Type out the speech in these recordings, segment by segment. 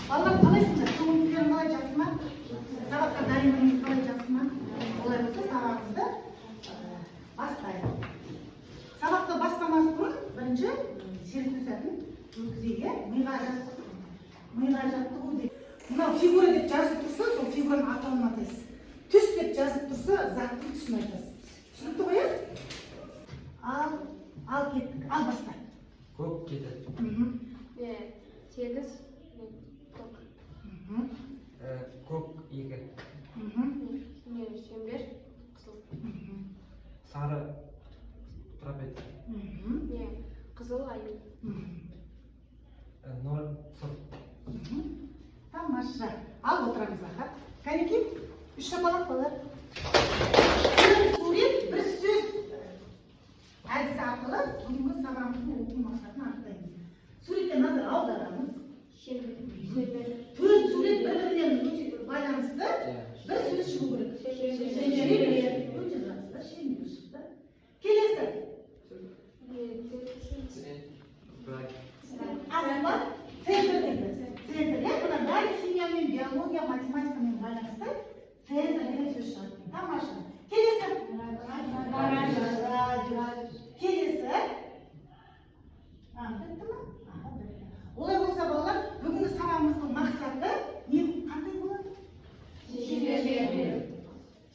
Балалар қалайсыңдар? Көңіл-күйлерің қалай, жақсы ма? Сабаққа дайындығыңыз қалай, жақсы ма? Олай болса сабағыңызды бастайық. Сабақты бастамас бұрын бірінші серіктесетін өткізеге миға жаттығу дейді. Мынау фигура деп жазып тұрса, сол фигураның атауын атайсыз. Түс деп жазып тұрса, заттың түсін айтасыз. Түсінікті ғой? Ал кеттік, ал бастай. Көк кетеді. Сегіз көк. Көк екі. Шеңбер қызыл. Сары трапез. Қызыл аю. Ноль сұр. Тамаша. Ал отырамыз аға. Кәнекей, үш шапалақ балар. Бір сурет, бір сөз әдісі арқылы бүгінгі сабағымыздың оқу мақсатын анықтаймыз. Суретке назар аударамыз. Төрт сурет бір-бірінен байланысты бір сөз шығу керек. Шеңбер. Өте жақсы, шеңбер шықты. Келесі. Атма центр дейді. Центрге мына бәрі химиямен, биология, математикамен байланысты центр деген сөз шығады. Тамаша. Келесі. Келесі. Бітті ма? Олай болса балалар, бүгінгі сабағымыздың мақсаты қандай болады?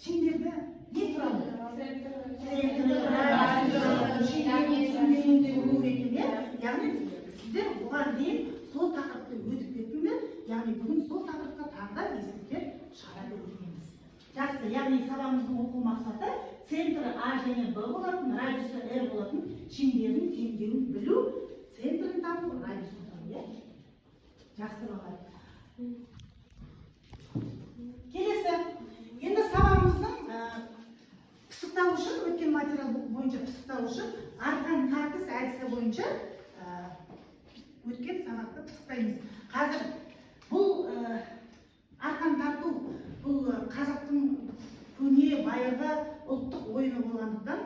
Шеңберді не туралы? Яғни сіздер бұған дейін сол тақырыпты өтіп кеттіңдер, яғни бүгін сол тақырыпқа тағы да ескертпе шығара өтеміз. Жақсы, яғни сабағымыздың оқу мақсаты центрі А және Б болатын, радиусы Р болатын шеңбердің теңдеуін білу, центрін табу, радиусын табу. Жақсы балалар. Келесі, енді сабағымыздың пысықтау үшін, өткен материал бойынша пысықтау үшін арқан тартыс әдісі бойынша өткен сабақты пысықтаймыз. Қазір бұл арқан тарту, бұл қазақтың көне байырғы ұлттық ойыны болғандықтан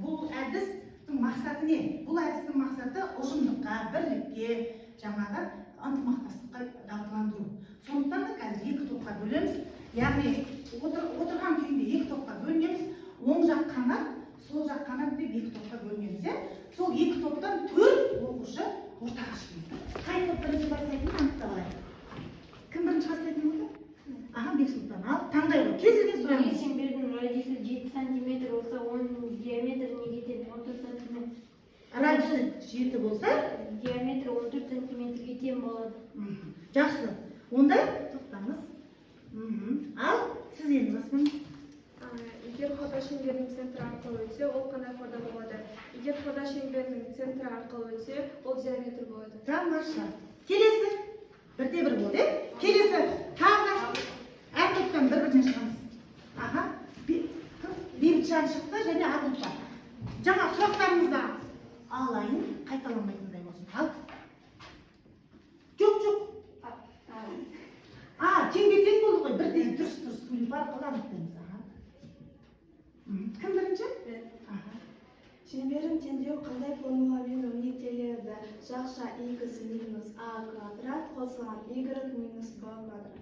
бұл әдістің мақсаты не? Бұл әдістің мақсаты ұжымдыққа, бірлікке, жаңағы ынтымақтастыққа дағдыландыру. Сондықтан да қазір екі топқа бөлеміз. Яғни отырған күйінде екі топқа бөлінеміз. Оң жақ қанат, сол жақ қанат деп екі топқа бөлінеміз. Сол екі топтан төрт оқушы ортаға шығады. Қай топ бірінші бастайтынын анықтап алайық. Кім бірінші бастайтын болды? Аға, Бексұлтан. Ал таңдай ғой. Кез келген сұрағыңыз. Шеңбердің радиусы 7 сантиметр болса, оның диаметрі не кетеді? 14 сантиметр. Радиусы 7 болса, диаметрі 14 сантиметрге тең болады. Жақсы. Онда тоқтаңыз. Ал сіз енді бастаңыз. Егер хода шеңберінің центрі арқылы өтсе, ол қандай хода болады? Егер хода шеңберінің центрі арқылы өтсе, ол диаметр болады. Тамаша. Келесі. Бірде бір болды. Келесі. Тағы әр топтан бір-бірден шығамыз. Аға. Бейбітжан шықты және Арғұлпа. Жаңа сұрақтарыңызды алайын, қайталамайтындай болсын. Ал. Жоқ. Теңбе-тең болды ғой. Бірдей дұрыс сөйлеп арқылы анықтаймыз. Кім бірінші? Шеңбердің теңдеуі қандай формуламен өрнектеледі? Жақша x минус a квадрат қосылған y минус b квадрат.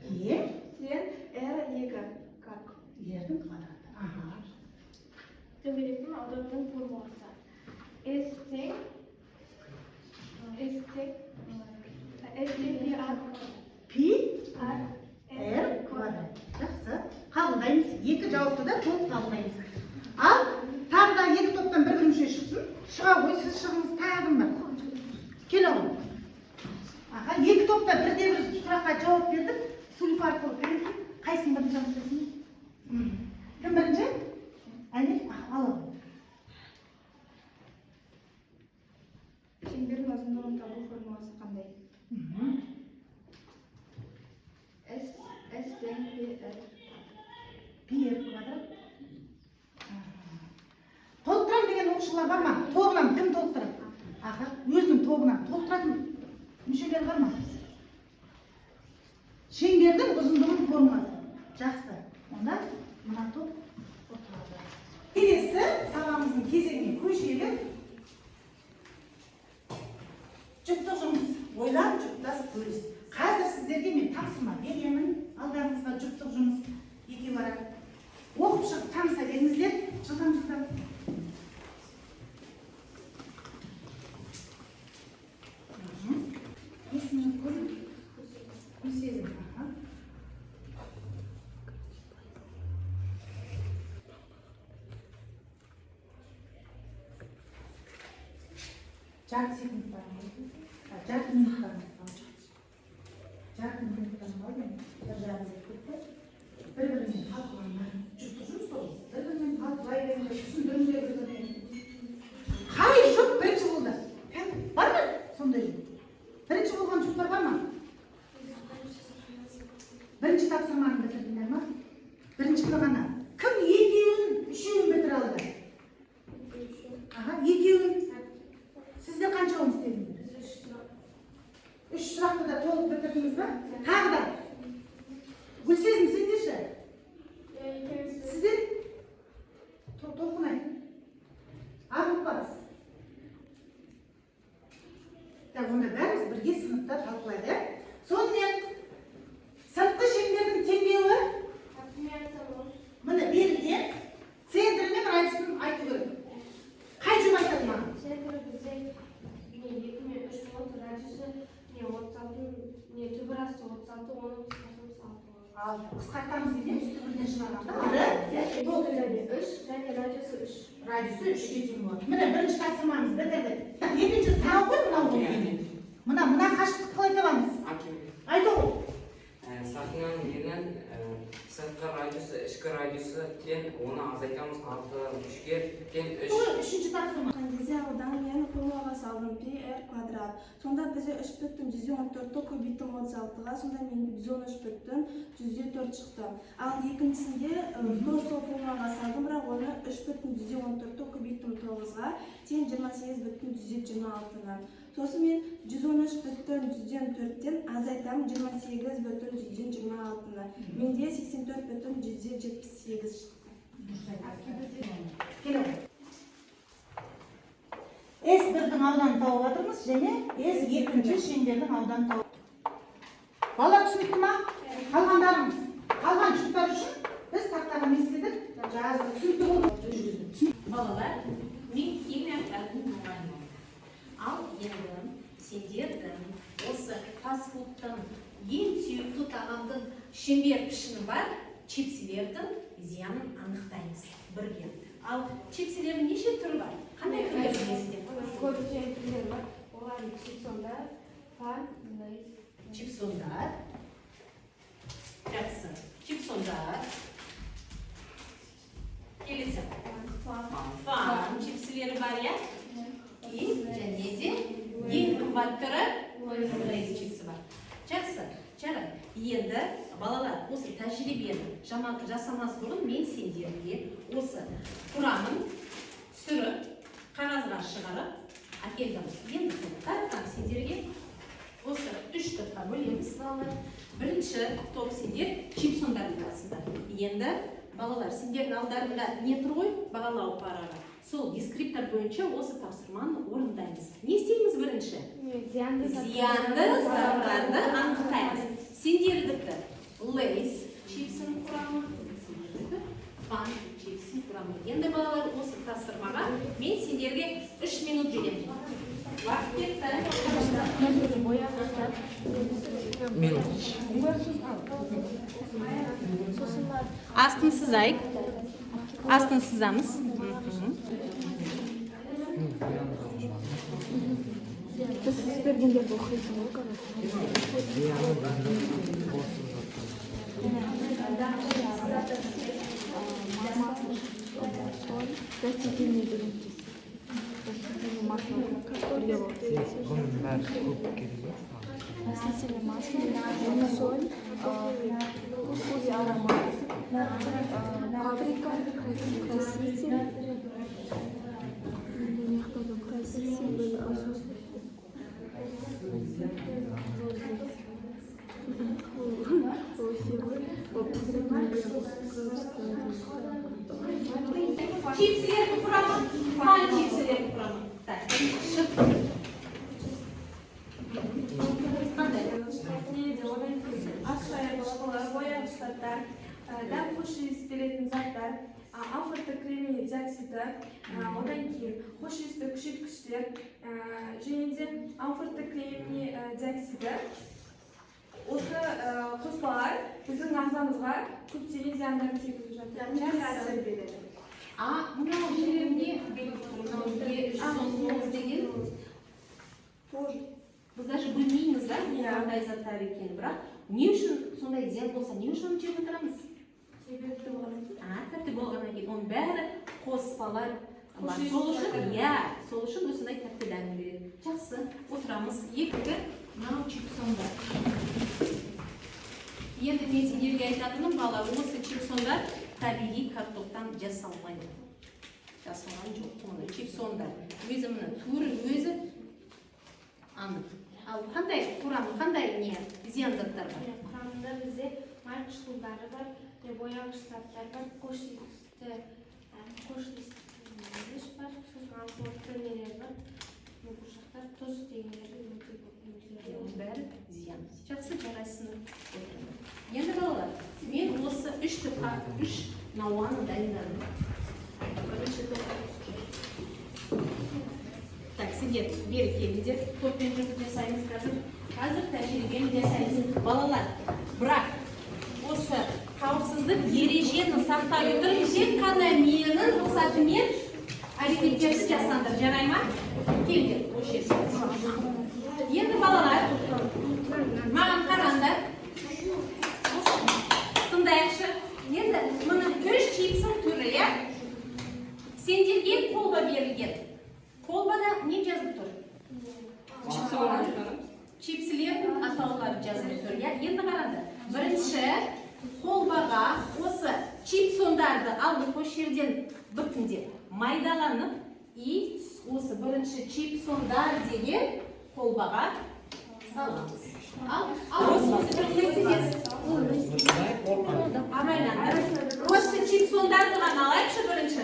Тең R2 как? Ердің квадраты. Дөңгелектің ауданының формуласы. S тең Пи R квадрат. Жақсы. Қабылдаймыз. Екі жауапты да толық қабылдаймыз. Ал тағы да екі топтан бір-бір мүше шықсын. Шыға ғой, сіз шығыңыз, тағым бар. Кел алың. Екі топта бірде-бір сұраққа жауап бердік. Сульф арқылы кіреді. Қайсың бірінші анықтайсың? Кім бірінші? Әне, алың. Шеңбердің ұзындығын табу формуласы қандай? S тең Пи R квадрат. Толықтырам деген оқушылар бар ма? Тобынан кім толықтырады? Өзінің тобынан толықтыратын мүшелер бар ма? Шеңбердің ұзындығын формуласы. Жақсы. Онда мына топ отырады. Келесі сабағымыздың кезегіне көшелік. Есіміңіз кім? Гүлсезім. Жарты секундтан. Жарты минуттан. Жарты минуттан қалды. Бір жарым секундта. Бір-бірімен талқылаймай. Жүрсіз ғой. Бір-бірімен талқылай беріңдер. Түсіндіріңдер бір-біріне. Қай жұп бірінші болды? Бар ма сондай жұп? Бірінші болған жұптар бар ма? Бірінші тапсырманы бітірдіңдер ма? Біріншіні ғана. Кім екеуін, үшеуін бітіре алды? Екеуін. Сіздер қанша оны істедіңдер? Үш сұрақты да толық бітірдіңіз ба? Тағы да. Гүлсезім, сендерші? Сіздер? Толқын айт. Арылып барыз. Онда бәріміз бірге сыныпта талқылайды. Сонымен сыртқы шеңбердің теңдеуі міне берілген центрі мен радиусын айту керек. Қай жұп айтады маған? Центрі бізде 2 мен 3 болады, радиусы 36, түбір асты 36, оны Қысқартамыз деймін, үсті бірден шығарғанда. және радиусы 3. Радиусы 3-ке тең болады. Міне бірінші тапсырмамыз бітірдік. Екінші сұрау ғой мынау ғой. Мына қашықтық қалай табамыз? Айта ғой. Сақинаның енін сыртқы радиусы, ішкі радиусы тең, оны азайтамыз 6-3-ге тең 3. Үшінші тапсырма. Кезде аудан мен формулаға салдым πr квадрат. Сонда бізде 3,114-ті көбейттім 36-ға, сонда мен 113,4 шықты. Ал екіншісінде сол формулаға салдым, бірақ оны 3,114-ті көбейттім 9-ға, тең 28,126-ны. Сосын мен 113,104-тен азайтам 28,126-ны. Менде 84,178 шықты. Келе ғой. S1-дің ауданын тауып жатырмыз, және S2-ші шеңбердің ауданын тауып. Бала түсінікті ма? Қалғандарымыз. Қалған жұптар үшін біз тақтаға не істедік? Жаздық. Түсінікті болды. Балалар, мен химия пәнінің мұғалімімін. Ал енді сендердің осы фастфудтың ең сүйікті тағамдың шеңбер пішіні бар чипсилердің зиянын анықтаймыз бірге. Ал чипсилердің неше түрі бар? Қандай түрлер білесіздер? Көп түрлер бар. Олар чипсондар, фан, Чипсондар. Жақсы. Чипсондар. Келесі. Фан чипсилері бар, я? И және де ең қымбат түрі Лейс чипсы бар. Жақсы. Жарайды. Енді балалар осы тәжірибені жасамас бұрын мен сендерге осы құрамын түсіріп қағазға шығарып әкелдім. Енді қайтқан сендерге осы 3 топқа бөлеміз балалар. Бірінші топ сендер чипсондар боласыңдар. Енді балалар сендердің алдарында не тұр ғой? Бағалау парағы. Сол дескриптор бойынша осы тапсырманы орындаймыз. Не істейміз бірінші? Зиянды заттарды анықтаймыз. Сендердікі Лейс чипсінің құрамы, сендердікі Фан чипсінің құрамы. Енді балалар осы тапсырмаға мен сендерге 3 минут беремін. Уақыт кетті. Астын сызайық. Астын сызамыз. Растительные жидкости. Растительное масло. Бұның бәрі көп керек. Растительное масло, соль, вкус и аромат, паприка, краситель, Чипсилердің құрамы, фан чипсилердің құрамы. Так, шық. бояғыштар, дәм қошы иіс беретін заттар, амфорты кремний диоксид гидроцидтер, одан кейін хош иісті күшейткіштер және де амфортоклеемний диоксиді. Осы қоспалар біздің ағзамызға көптеген зияндарын тигізіп жатыр. Әсер береді. Мынау жерінде деген біз даже білмейміз да қандай заттар екенін, бірақ не үшін сондай зиян болса, не үшін оны жеп отырамыз? Себепті Тәтті болғаннан кейін оның бәрі қоспалар бар. Сол үшін осындай тәтті дәмін береді. Жақсы, отырамыз. Екінші, мынау чипсондар. Енді мен сендерге айтатыным, бала, осы чипсондар табиғи картоптан жасалған жоқ. Оны чипсондар. Өзі міне түрі өзі анық. Ал қандай құрамы, қандай не зиян заттар бар? Құрамында бізде май қышқылдары бар, бояғыш заттар бар, қош иісті бар, сосын амфорты нелер бар, бұршақтар, тұз дегендерді өте көп. Бәрі зиян. Жақсы, жарайсың. Енді балалар, мен осы үш науаны дайындадым. Так, сендер бері келіңдер, топпен жүріп жасаймыз қазір тәжірибені жасаймыз. Балалар, бірақ осы қауіпсіздік ережені сақтай отырып, тек қана менің рұқсатыммен әрекеттерді жасаңдар, жарай ма? Келдер, осы жерге. Енді балалар, маған қараңдар. Тыңдайықшы. Енді мына 3 чипсың түрі, иә? Сендерге қолба берілген. Қолбада не жазып тұр? Чипсілердің атаулары жазып тұр, иә? Енді қараңдар. Бірінші қолбаға осы чипсондарды алып осы жерден біртіндеп майдаланып, и осы бірінші чипсондар деген қолбаға саламыз. Осы чипсондарды ғана алайықшы бірінші.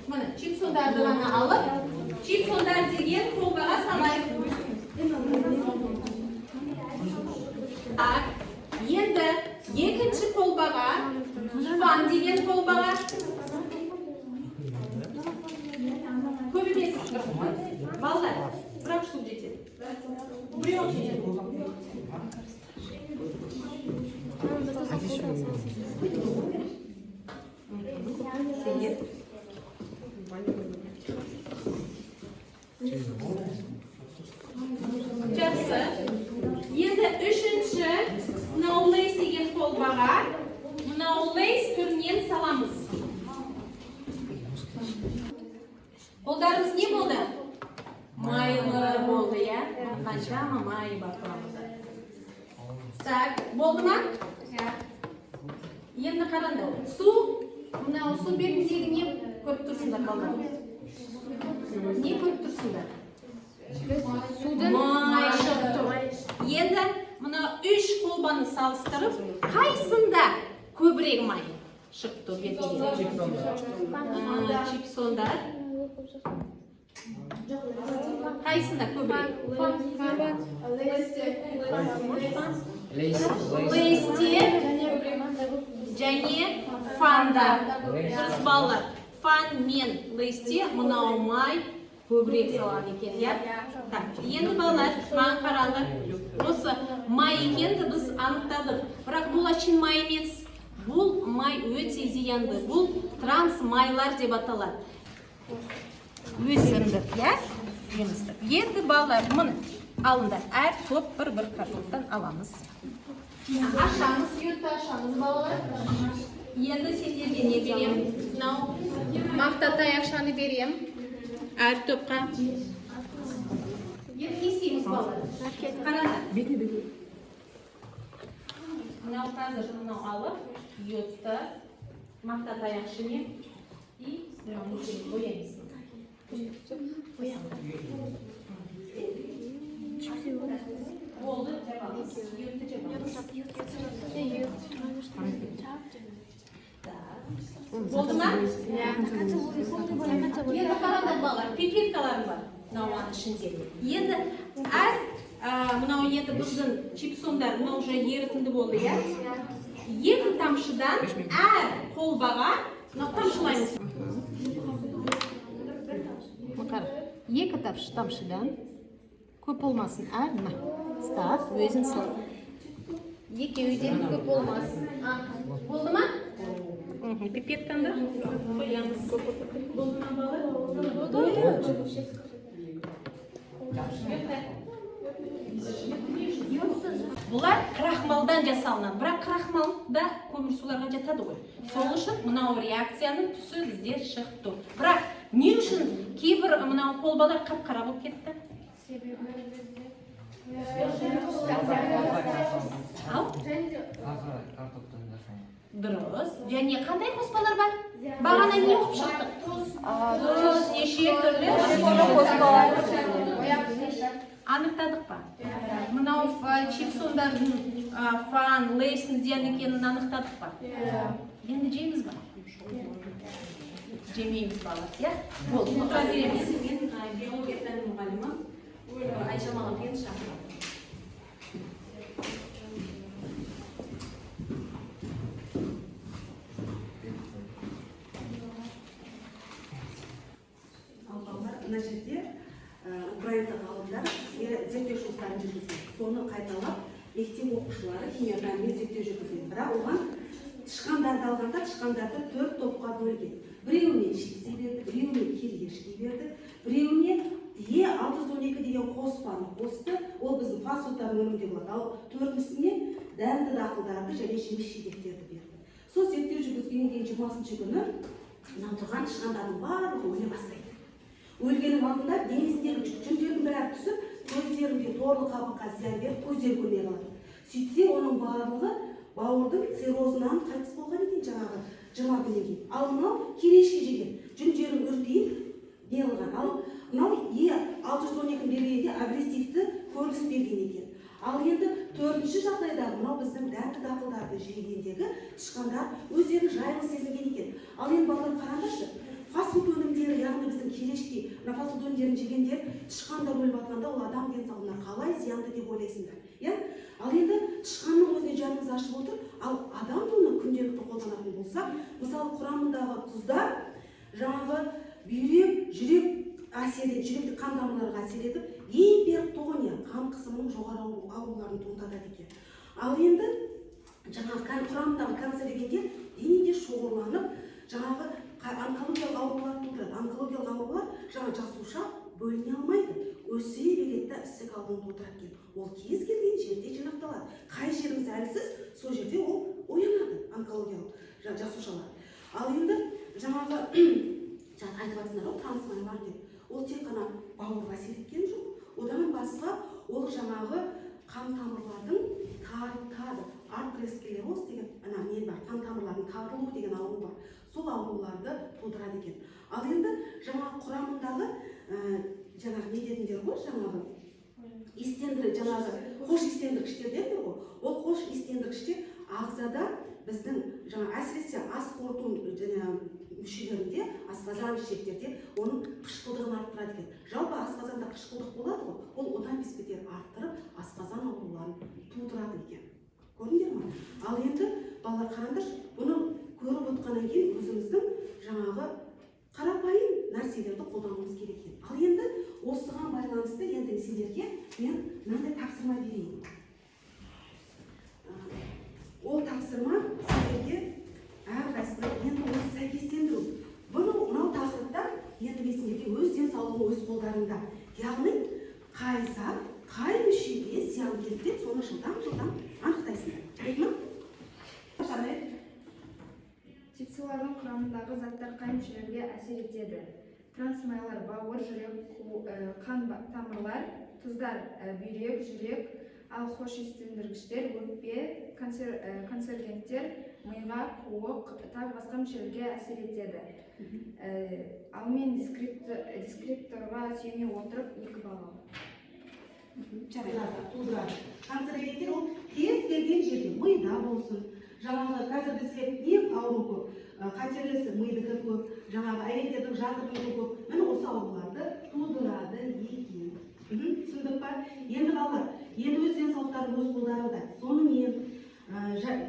Міне, чипсондарды ғана алып, чипсондар деген қолбаға салайық. Енді екінші қолбаға, фан деген қолбаға. Көп емес. Балдар, бірақ штук жетеді. Біреу жетеді. Жақсы. Енді үшінші мынау лейс деген қолбаға мынау лейс түрінен саламыз. Қолдарымыз не болды? Майлы болды, иә? Қаншама майы бар құрамында. Так, болды ма? Енді қараңдар. Су, мынау су бетіндегі не көріп тұрсыңдар балдар? Не көріп тұрсыңдар? Май шығып тұр. Енді мына 3 қолбаны салыстырып, қайсында көбірек май шықты бетінде? Чипсондар. Қайсында көбірек? Лейсте және фанда. Дұрыс балалар. Фан мен лейсте мынау май көбірек салған екен, иә? Так, енді балалар, маған қараңдар. Осы май екенді біз анықтадық. Бірақ бұл ашын май емес. Бұл май өте зиянды. Бұл трансмайлар деп аталады. Өсімдік, иә? Жемістік. Енді балалар, мұны алыңдар. Әр топ бір картоптан аламыз. Ашамыз, үйетті ашамыз, балалар. Енді сендерге не берем? Мақтатай ақшаны берем. Әр топқа. Енді не істейміз, балалар? Қараңдар. Мынау қазір мынау алып, үйетті, мақтатай ақшыне и боямыз. Болды, жабамыз. Үйетті жабамыз. Болды ма? Енді қараңдар балалар, пипеткаларым бар мынауның ішінде. Енді әр мынау енді біздің чипсондар мынау уже ерітінді болды, иә? 2 тамшыдан әр қолбаға тамшылаймыз. Екі тамшыдан көп болмасын. Мына. Став, өзін сыл. Екеуден көп болмасын. Болды ма? Пипеттан да қоямыз. Болды ма бала? Бұлар крахмалдан жасалынады. Бірақ крахмал да көмірсуларға жатады ғой. Сол үшін мынау реакцияның түсі бізде шықты. Бірақ не үшін кейбір мынау қолбалар қап-қара болып кетті? Дұрыс. Және қандай қоспалар бар? Бағана не оқып шықтық? Тұз, неше түрлі анықтадық па? Мынау чипсондардың фан, лейстің зиян екенін анықтадық па? Енді жейміз ба? Жемейміз бала, иә? Болды, отыра береміз. Мен биология пәні мұғалімі Айша Малапен шақырдым. Мына жерде украиндық ғалымдар зерттеу жұмыстарын жүргізген. Соны қайталап, мектеп оқушылары химия пәнінен зерттеу жүргізген. Бірақ оған тышқандарды алғанда тышқандарды 4 топқа бөлген. Біреуіне чипсы берді, біреуіне кириешки берді, біреуіне Е612 деген қоспаны қосты. Ол біздің фастфудтан өнімге болады. Ал төртіншісіне дәнді дақылдарды және жеміс жидектерді берді. Сол зерттеу жүргізгеннен кейін 20-шы күні мынау тұрған тышқандардың барлығы өле бастайды. Өлгеннің алдында денесіндегі жүндердің бәрі түсіп, көздерінде торлы қабыққа зиян беріп, көздері көрмей қалады. Сөйтсе, оның барлығы бауырдың циррозынан қайтыс болған екен жаңағы 20 күннен кейін. Ал мынау кирешки жеген, жүндерін өртейіп неғылған. Ал мынау Е612 бергенде агрессивті көрініс берген екен. Ал енді төртінші жағдайда мынау біздің дәнді дақылдарды жегендегі тышқандар өздерін жайлы сезінген екен. Ал енді балалар қараңдаршы, фастфуд өнімдері, яғни біздің кирешки, фастфуд өнімдерін жегендер тышқандар өліп жатқанда ол адам денсаулығына қалай зиянды деп ойлайсыңдар. Иә? Ал енді тышқанның өзіне жанымыз ашып отыр, ал адам оны күнделікті қолданатын болсақ, мысалы құрамындағы тұздар жаңағы бүйрек, жүрек жүректі қан тамырларға әсер етіп, гипертония, қан қысымының жоғары ауруларын туындатады екен. Ал енді жаңағы құрамындағы канцерогендер денеде шоғырланып, жаңағы онкологиялық аурулар тудырады. Онкологиялық аурулар жаңа жасуша бөліне алмайды. Өсе береді да ісік алдын тудырады екен. Ол кез келген жерде жинақталады. Қай жеріңіз әлсіз, сол жерде ол оянады онкологиялық жасушалар. Ал енді жаңағы айтып жатсыңдар ғой, трансмайлар деп. Ол тек қана бауырға әсер еткен жоқ. Одан басқа ол жаңағы қан тамырлардың тарылтады. Артеросклероз деген не бар, қан тамырлардың тарылуы деген ауру бар. Сол ауруларды тудырады екен. Ал енді жаңағы құрамындағы жаңағы не дедіңдер ғой, жаңағы қош истендіргіштер дедіңдер ғой. Ол қош истендіргіштер ағзада біздің жаңа әсіресе ас қорыту мүшелерінде, асқазан, ішектерде оның қышқылдығын арттырады екен. Жалпы асқазанда қышқылдық болады ғой, ол одан бетер арттырып, асқазан ауруларын тудырады екен. Көрдіңдер ме? Ал енді балалар қараңдаршы, бұны көріп отқаннан кейін өзіміздің жаңағы қарапайым нәрселерді қолдануымыз керек екен. Ал енді осыған байланысты енді сендерге мен мынандай тапсырма берейін. Ол тапсырма сендерге әрқайсысына енді осы сәйкестендіру. Мынау тақырыптар енді сендерге өз денсаулығың өз қолдарында. Яғни қай зат, қай мүшеге зиян келтіреді, соны жылдам анықтайсыңдар. Жарайды ма? Чипсылардың құрамындағы заттар қай мүшелерге әсер етеді? Трансмайлар бауыр, жүрек, қан тамырлар, тұздар бүйрек, жүрек, ал хош иістендіргіштер өкпе, канцергенттер миға, қуық, тағы басқа мүшелерге әсер етеді. Ал мен дискрипторға сүйене отырып 2 балл. Тудырады. Канцерогендер ол кез келген жерде, мида болсын. Жаңағы қазір бізге ең ауру көп, қатерлісі мидікі көп, жаңағы әйелдердің жатырының көп. Міне осы ауруларды тудырады екен. Түсіндік па? Енді балалар, енді өз денсаулықтарын өз қолдарында. Сонымен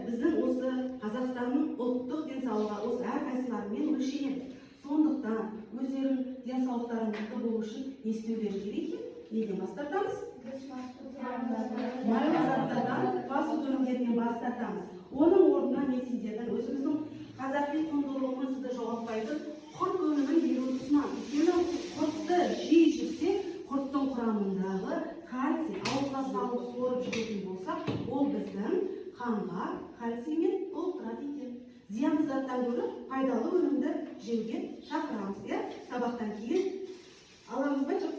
біздің осы Қазақстанның ұлттық денсаулығы осы әрқайсыларымен өлшенеді. Сондықтан өздерің денсаулық денсаулықтары мықты болу үшін не істеулері керек екен? Неден бас тартамыз? Майлы заттардан, фастфуд өнімдерінен бас тартамыз. Оның орнына мен сендердің өзіміздің қазақи құндылығымызды жоғалтпайтын құрт өнімін беруді ұсынамын. Өйткені құртты жиі жесек, құрттың құрамындағы кальций ауызға салып сорып жүретін болсақ, ол біздің қанға кальциймен толтырады екен. Зиянды заттан гөрі пайдалы өнімді жеуге шақырамыз. Сабақтан кейін аламыз ба, жоқ,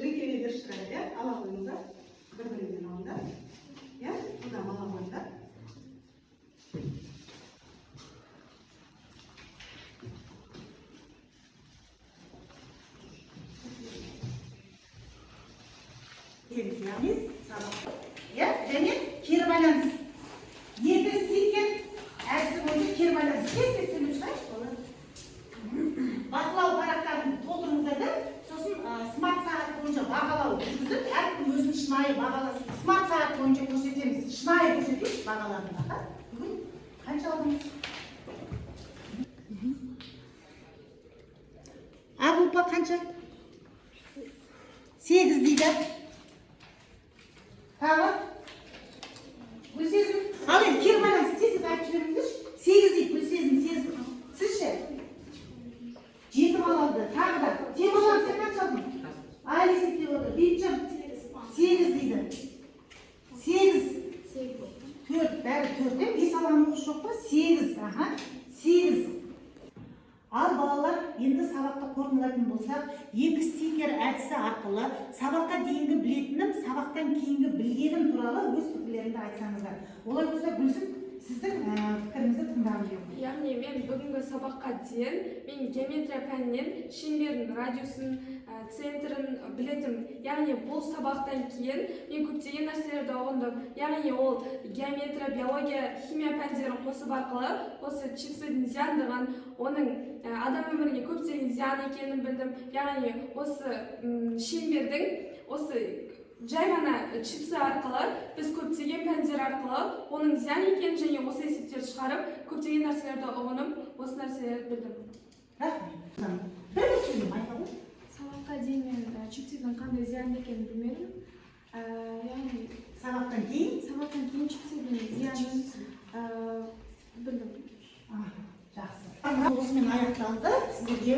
рекеме беріп шығарады, ала қойыңыздар, бір-біріңнен алыңдар. Бұнда ала қойыңдар. Яғни сабақ. Және кері байланыс. Екі істейкен әсі бойынша кері байланыс. Кез сөйлеп шығайық. Бақылау парақтарын толтырыңыздар да, сосын смарт сағат бойынша бағалау жүргізіп, әркім өзін шынайы бағаласын. Смарт сағат бойынша көрсетеміз. Шынайы көрсетеміз бағаларында. Бүгін қанша алдыңыз? Ағылпа қанша? 8 дейді. Тағы? Гүлсезім? Ал енді кері байланыс тез айтып жіберіңіздерші. 8 дейді, Гүлсезім, сезім. Сіз ше? 7 бал алды. Тағы да. Темірлан, сен қанша алдың? Айлы есептеп отыр. Бейітжан? 8 дейді. 8. 4, бәрі 4. 5 алған оқыш жоқ па? 8. 8. Ал балалар, енді сабақты қорытындылайтын болсақ, екі стикер әдісі арқылы сабаққа дейінгі білетінім, сабақтан кейінгі білгенім туралы өз пікірлеріңді айтсаңыздар. Олай болса, Гүлсім, сіздің пікіріңізді тыңдап жүрмін. Яғни мен бүгінгі сабаққа дейін мен геометрия пәнінен шеңбердің радиусын, центрін білетім. Яғни бұл сабақтан кейін мен көптеген нәрселерді ұғындым. Яғни ол геометрия, биология, химия пәндерін қосып арқылы осы чипсыдың зияндығын, оның адам өміріне көптеген зиян екенін білдім. Яғни осы шеңбердің осы жай ғана чипсы арқылы біз көптеген пәндер арқылы оның зиян екенін және осы есептерді шығарып көптеген нәрселерді ұғынып, осы нәрселерді білдім. Рахмет. Бір сөйлем айтады. Сабаққа дейін мен чипсыдың қандай зиян екенін білмедім. Яғни Сабақтан кейін чипсыдың зиянын білдім. Жақсы. Осымен аяқталды. Сіздерге